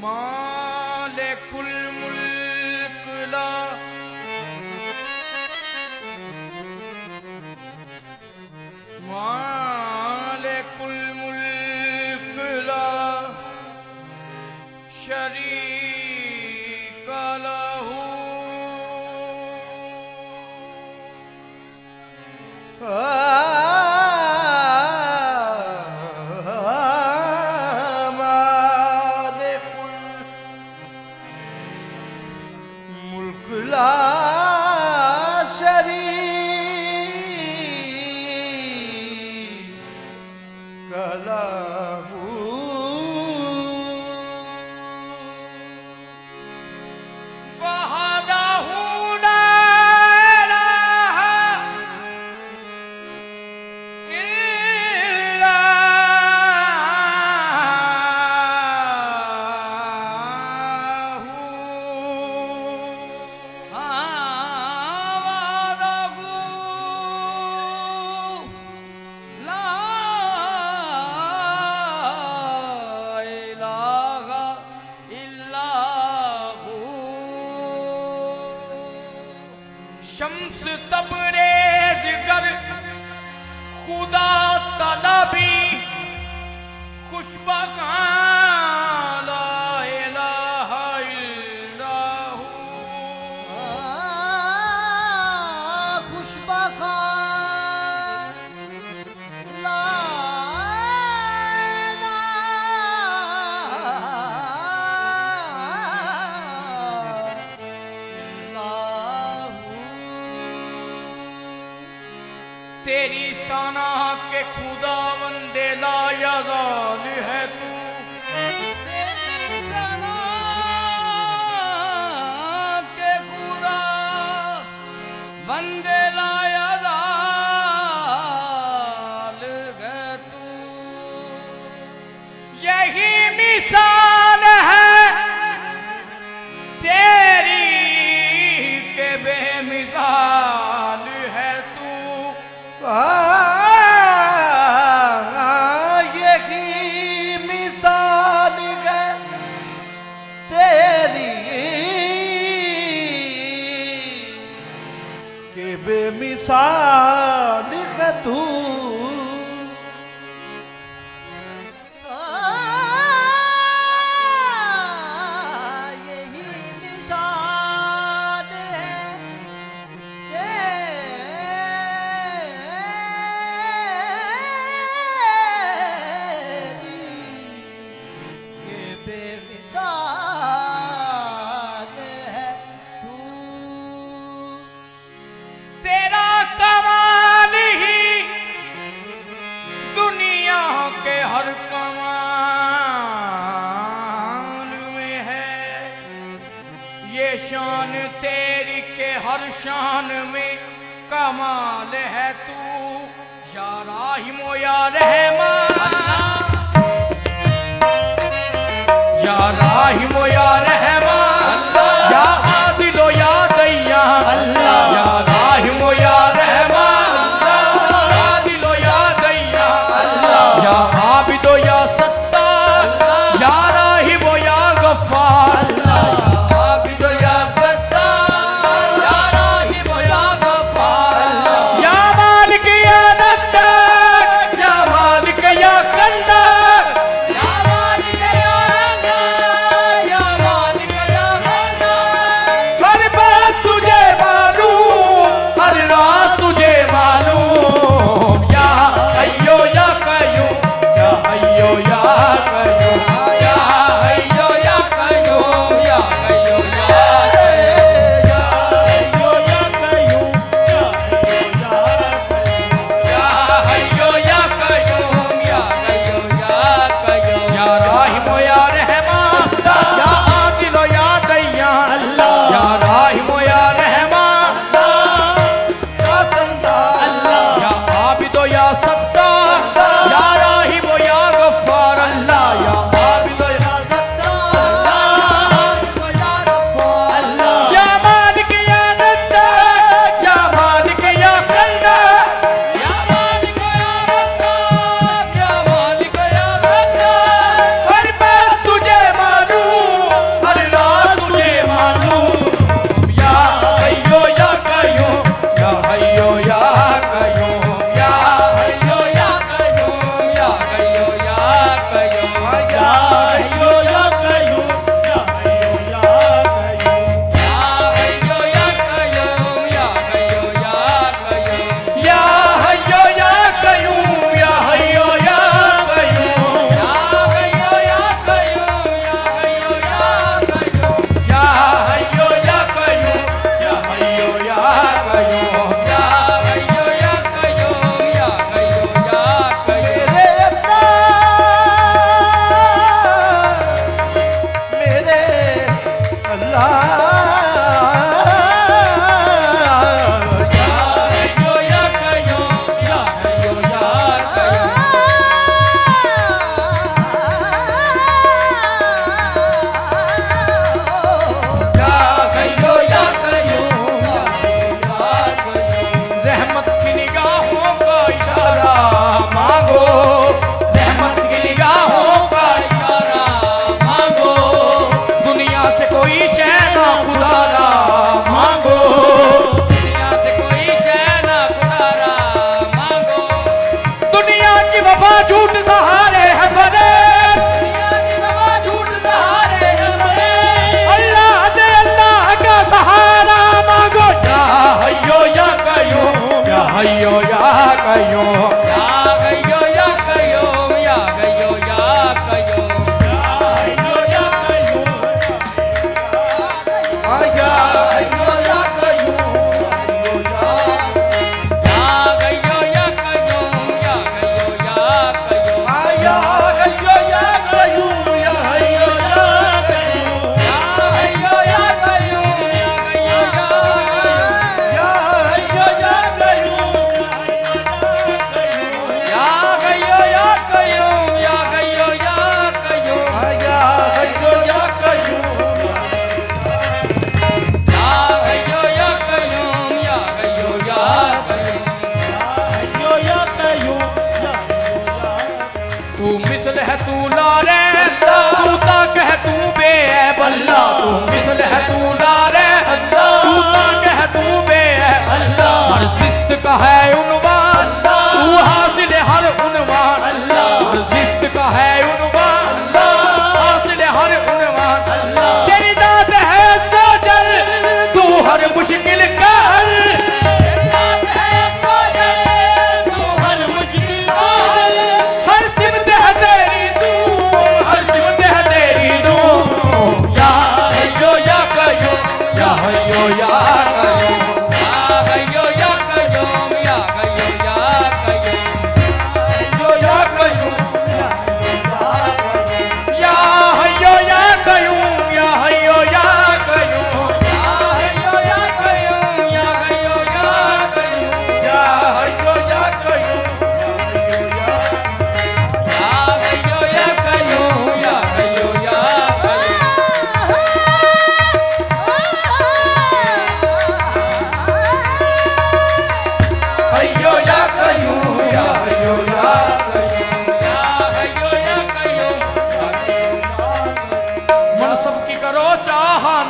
मालिकुल मुल्क ला मालिकुल मुल्क ला शरीक लहू शम्स तबरेज गर खुदा तलबी खुशबखान ला इलाहा इल्लल्लाहु खुशबखान ला तेरी साना के खुदा बंदे लायज़ाल है तू तेरी सना के खुदा बंदे लायज़ाल है तू। यही मिसाल है तेरी के बेमिसाल है तू यही मिसाल है तेरी के बेमिसाल है तू। शान तेरी के हर शान में कमाल है तू। या राहिमो या रहमान, या राहिमो या रहमान, या आदिलो या दय्यान, या राहिमो या रहमान, या आदिलो या दय्यान, या आबिदो या सत्तार, या राहिमो या गफ्फार, आबिदो या सत्तार, या राहिमो या गफ्फार, या मालिक या नद्दार, या मालिक या कन्नार, या मालिक या रंगार, या मालिक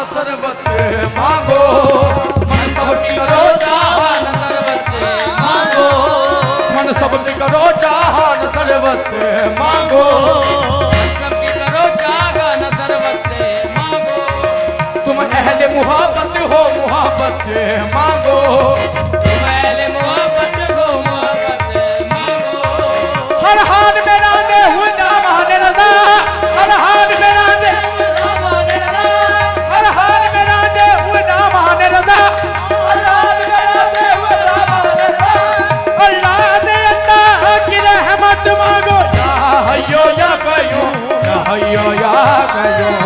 सरबत मांगो, मन सबकी करो चाहन सरबत मांगो, मन सबकी करो चाहन सरबत मांगो, सबकी करो चाहन सरबत मांगो। तुम अहले मुहब्बत हो मुहब्बत मांगो, तुम अहले मुहब्बत हो मुहब्बत मांगो। हर हाल में रांदे हुए दामान रज़ा, हर हाल में रांदे हुए दामान रज़ा, हर हाल में रांदे हुए दामान रज़ा, हर हाल में रांदे हुए दामान रज़ा। अल्लाह दे अल्लाह की रहमत मांगो, या हय्यो या कय्यूम, या हय्यो या कय्यूम,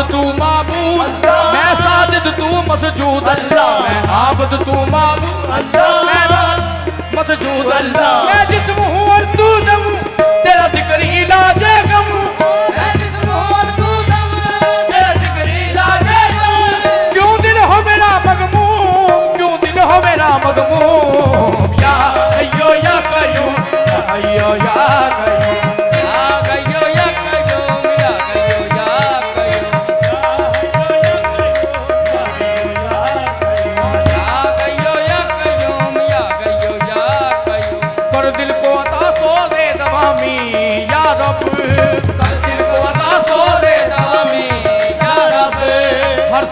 तू माबूद, मैं साजिद तू मसजूद अल्लाह, मैं आबद तू माबूद मैं मसजूद अल्लाह, मैं जिस्म हूँ और तू दम, तेरा जिक्र इलाज गम, मैं जिस्म हूँ और तू दम, तेरा जिक्र इलाज गम। क्यों दिल हो मेरा मगमूम, क्यों दिल हो मेरा मगमूम, या अय्यो या कय्यूम, या अय्यो या कय्यूम,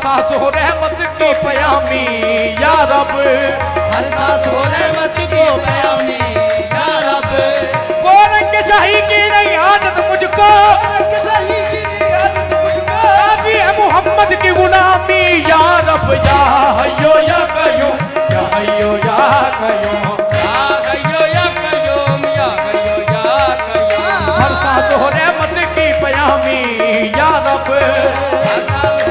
सांस हो रहमत की पयामी या रब, हर सांस हो रहमत की पयामी या रब। वो रंग शाही की नहीं आदत मुझको, रंग शाही की नहीं आदत मुझको, काफी है मोहम्मद की गुलामी या रब, या हय्यो या कय्यूम, या हय्यो या कय्यूम, या हय्यो या कय्यूम, या हय्यो या कय्यूम। हर सांस हो रहमत की पयामी या रब, हर सांस